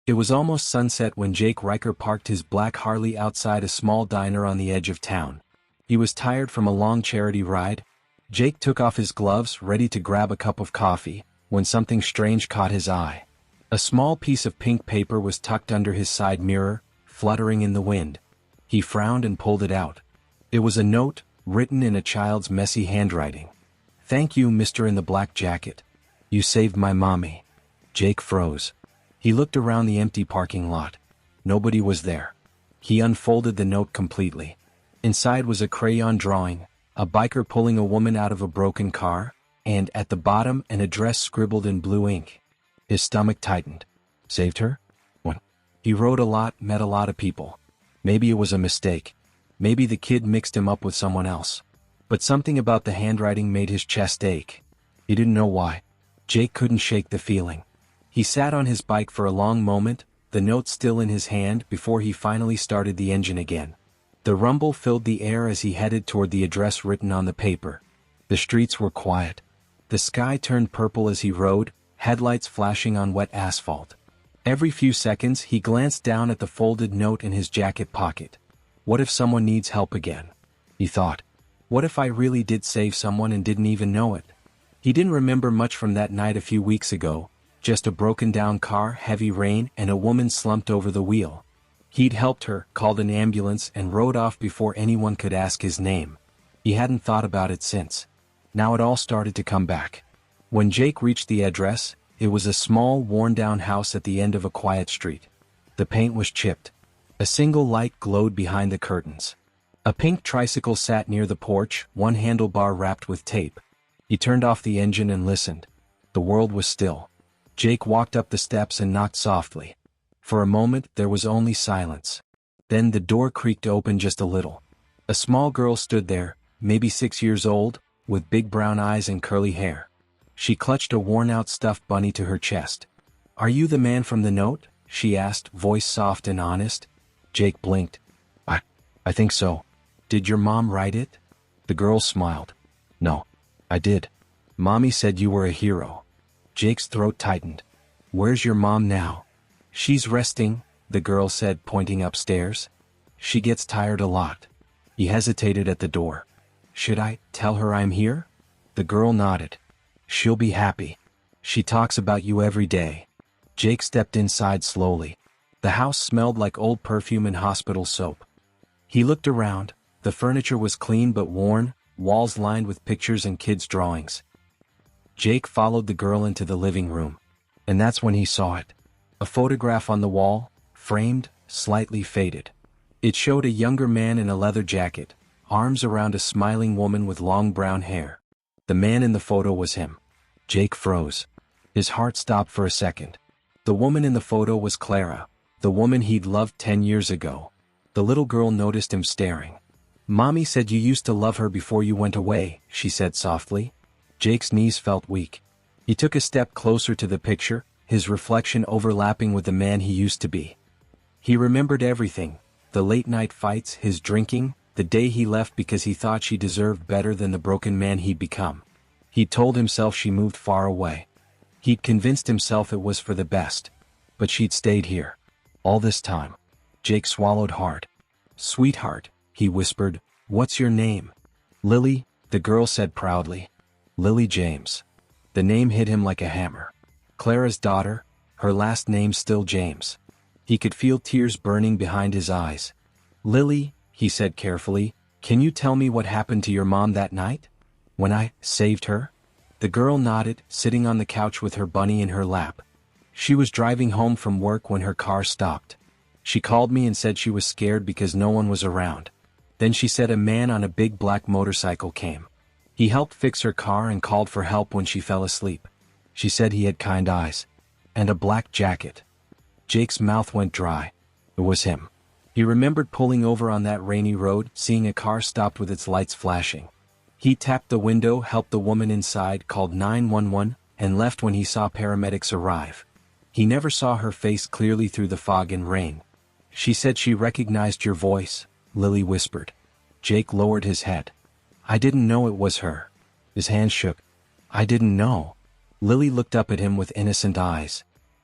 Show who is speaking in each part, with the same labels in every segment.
Speaker 1: It was almost sunset when Jake Riker parked his black Harley outside a small diner on the edge of town. He was tired from a long charity ride. Jake took off his gloves, ready to grab a cup of coffee, when something strange caught his eye. A small piece of pink paper was tucked under his side mirror, fluttering in the wind. He frowned and pulled it out. It was a note, written in a child's messy handwriting. "Thank you, Mr. in the black jacket. You saved my mommy." Jake froze. He looked around the empty parking lot. Nobody was there. He unfolded the note completely. Inside was a crayon drawing, a biker pulling a woman out of a broken car, and at the bottom an address scribbled in blue ink. His stomach tightened. Saved her? What? He rode a lot, met a lot of people. Maybe it was a mistake. Maybe the kid mixed him up with someone else. But something about the handwriting made his chest ache. He didn't know why. Jake couldn't shake the feeling. He sat on his bike for a long moment, the note still in his hand, before he finally started the engine again. The rumble filled the air as he headed toward the address written on the paper. The streets were quiet. The sky turned purple as he rode, headlights flashing on wet asphalt. Every few seconds he glanced down at the folded note in his jacket pocket. What if someone needs help again? He thought. What if I really did save someone and didn't even know it? He didn't remember much from that night a few weeks ago, just a broken-down car, heavy rain, and a woman slumped over the wheel. He'd helped her, called an ambulance, and rode off before anyone could ask his name. He hadn't thought about it since. Now it all started to come back. When Jake reached the address, it was a small, worn-down house at the end of a quiet street. The paint was chipped. A single light glowed behind the curtains. A pink tricycle sat near the porch, one handlebar wrapped with tape. He turned off the engine and listened. The world was still. Jake walked up the steps and knocked softly. For a moment there was only silence. Then the door creaked open just a little. A small girl stood there, maybe 6 years old, with big brown eyes and curly hair. She clutched a worn-out stuffed bunny to her chest. "Are you the man from the note?" she asked, voice soft and honest. Jake blinked. I think so. Did your mom write it?" The girl smiled. "No, I did. Mommy said you were a hero." Jake's throat tightened. "Where's your mom now?" "She's resting," the girl said, pointing upstairs. "She gets tired a lot." He hesitated at the door. "Should I tell her I'm here?" The girl nodded. "She'll be happy. She talks about you every day." Jake stepped inside slowly. The house smelled like old perfume and hospital soap. He looked around. The furniture was clean but worn, walls lined with pictures and kids' drawings. Jake followed the girl into the living room. And that's when he saw it. A photograph on the wall, framed, slightly faded. It showed a younger man in a leather jacket, arms around a smiling woman with long brown hair. The man in the photo was him. Jake froze. His heart stopped for a second. The woman in the photo was Clara, the woman he'd loved 10 years ago. The little girl noticed him staring. "Mommy said you used to love her before you went away," she said softly. Jake's knees felt weak. He took a step closer to the picture, his reflection overlapping with the man he used to be. He remembered everything, the late-night fights, his drinking, the day he left because he thought she deserved better than the broken man he'd become. He'd told himself she moved far away. He'd convinced himself it was for the best. But she'd stayed here. All this time. Jake swallowed hard. "Sweetheart," he whispered, "what's your name?" "Lily," the girl said proudly. "Lily James." The name hit him like a hammer. Clara's daughter, her last name still James. He could feel tears burning behind his eyes. "Lily," he said carefully, "can you tell me what happened to your mom that night? When I saved her?" The girl nodded, sitting on the couch with her bunny in her lap. "She was driving home from work when her car stopped. She called me and said she was scared because no one was around. Then she said a man on a big black motorcycle came. He helped fix her car and called for help when she fell asleep. She said he had kind eyes. And a black jacket." Jake's mouth went dry. It was him. He remembered pulling over on that rainy road, seeing a car stopped with its lights flashing. He tapped the window, helped the woman inside, called 911, and left when he saw paramedics arrive. He never saw her face clearly through the fog and rain. "She said she recognized your voice," Lily whispered. Jake lowered his head. "I didn't know it was her." His hand shook. "I didn't know." Lily looked up at him with innocent eyes.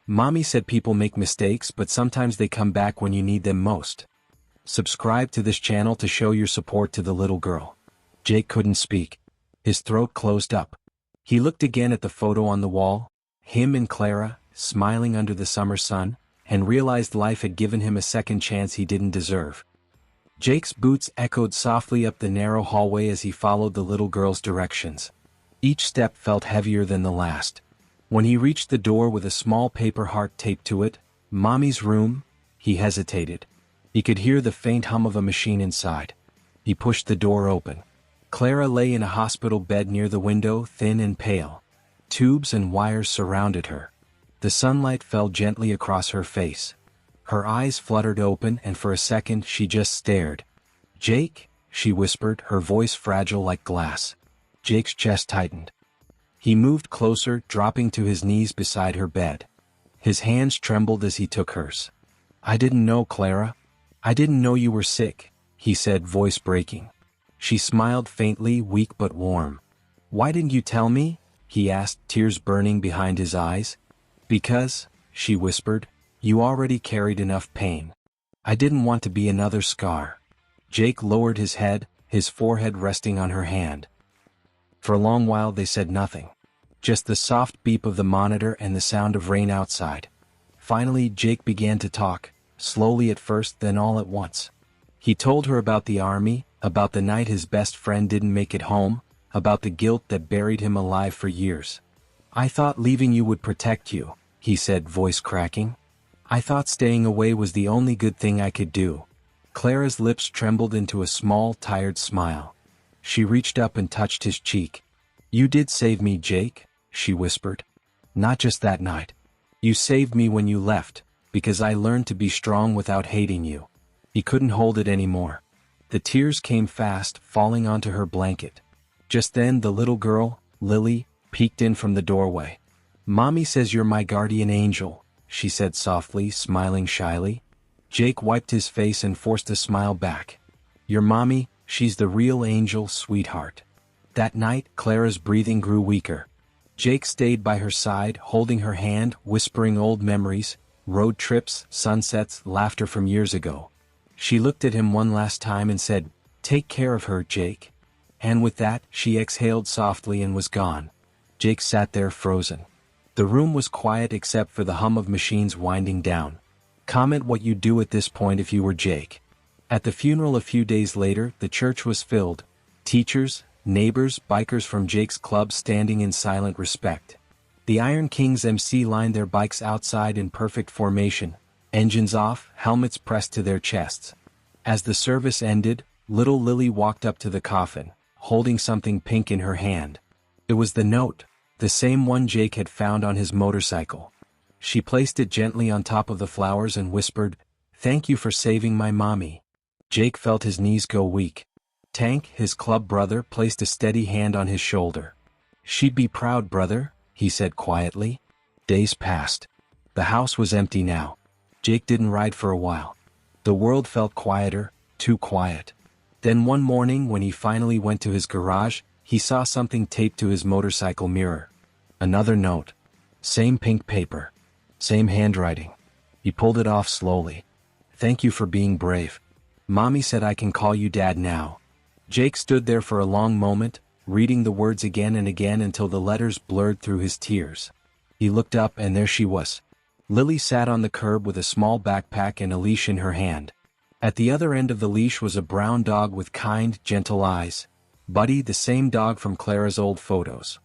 Speaker 1: Mommy said people make mistakes, but sometimes they come back when you need them most. Subscribe to this channel to show your support to the little girl. Jake couldn't speak. His throat closed up. He looked again at the photo on the wall, him and Clara, smiling under the summer sun, and realized life had given him a second chance he didn't deserve. Jake's boots echoed softly up the narrow hallway as he followed the little girl's directions. Each step felt heavier than the last. When he reached the door with a small paper heart taped to it, Mommy's room, he hesitated. He could hear the faint hum of a machine inside. He pushed the door open. Clara lay in a hospital bed near the window, thin and pale. Tubes and wires surrounded her. The sunlight fell gently across her face. Her eyes fluttered open, and for a second she just stared. "Jake?" she whispered, her voice fragile like glass. Jake's chest tightened. He moved closer, dropping to his knees beside her bed. His hands trembled as he took hers. "I didn't know, Clara. I didn't know you were sick," he said, voice breaking. She smiled faintly, weak but warm. "Why didn't you tell me?" he asked, tears burning behind his eyes. "Because," she whispered, "you already carried enough pain. I didn't want to be another scar." Jake lowered his head, his forehead resting on her hand. For a long while they said nothing. Just the soft beep of the monitor and the sound of rain outside. Finally Jake began to talk, slowly at first, then all at once. He told her about the army, about the night his best friend didn't make it home, about the guilt that buried him alive for years. "I thought leaving you would protect you," he said, voice cracking. "I thought staying away was the only good thing I could do." Clara's lips trembled into a small, tired smile. She reached up and touched his cheek. "You did save me, Jake," she whispered. "Not just that night. You saved me when you left, because I learned to be strong without hating you." He couldn't hold it anymore. The tears came fast, falling onto her blanket. Just then the little girl, Lily, peeked in from the doorway. "Mommy says you're my guardian angel," she said softly, smiling shyly. Jake wiped his face and forced a smile back. "Your mommy, she's the real angel, sweetheart." That night, Clara's breathing grew weaker. Jake stayed by her side, holding her hand, whispering old memories, road trips, sunsets, laughter from years ago. She looked at him one last time and said, "Take care of her, Jake." And with that, she exhaled softly and was gone. Jake sat there frozen. The room was quiet except for the hum of machines winding down. Comment what you'd do at this point if you were Jake. At the funeral a few days later, the church was filled. Teachers, neighbors, bikers from Jake's club standing in silent respect. The Iron King's MC lined their bikes outside in perfect formation, engines off, helmets pressed to their chests. As the service ended, little Lily walked up to the coffin, holding something pink in her hand. It was the note, the same one Jake had found on his motorcycle. She placed it gently on top of the flowers and whispered, "Thank you for saving my mommy." Jake felt his knees go weak. Tank, his club brother, placed a steady hand on his shoulder. "She'd be proud, brother," he said quietly. Days passed. The house was empty now. Jake didn't ride for a while. The world felt quieter, too quiet. Then one morning when he finally went to his garage, he saw something taped to his motorcycle mirror. Another note. Same pink paper. Same handwriting. He pulled it off slowly. "Thank you for being brave. Mommy said I can call you Dad now." Jake stood there for a long moment, reading the words again and again until the letters blurred through his tears. He looked up and there she was. Lily sat on the curb with a small backpack and a leash in her hand. At the other end of the leash was a brown dog with kind, gentle eyes. Buddy, the same dog from Clara's old photos.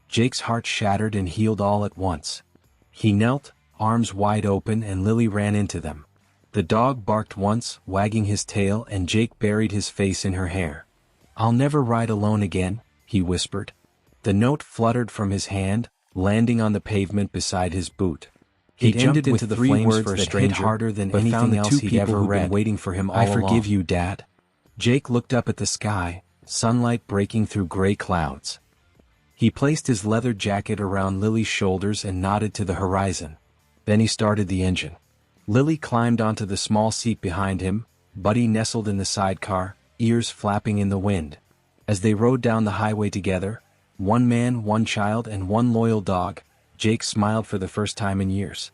Speaker 1: Jake's heart shattered and healed all at once. He knelt, arms wide open, and Lily ran into them. The dog barked once, wagging his tail, and Jake buried his face in her hair. "I'll never ride alone again," he whispered. The note fluttered from his hand, landing on the pavement beside his boot. He jumped into the flames for a stranger, harder than anything else he'd ever read, waiting for him all along. "I forgive you, Dad." Jake looked up at the sky, sunlight breaking through gray clouds. He placed his leather jacket around Lily's shoulders and nodded to the horizon. Then he started the engine. Lily climbed onto the small seat behind him, Buddy nestled in the sidecar, ears flapping in the wind. As they rode down the highway together, one man, one child, and one loyal dog, Jake smiled for the first time in years.